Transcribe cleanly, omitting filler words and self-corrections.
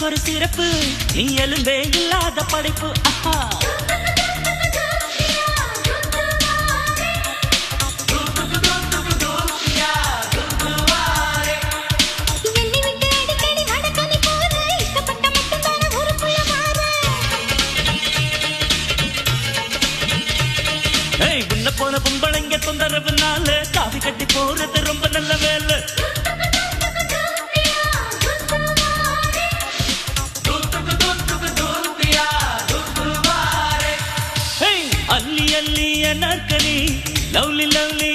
ஒரு சிறப்பு நீ எலும்பே இல்லாத படைப்பு உன்ன போன பொம்பளைங்க தொந்தரவுனால காவி கட்டி போறது ரொம்ப நல்ல வேலை அள்ளி அள்ளி நற்கனி லவ்லி லவ்லி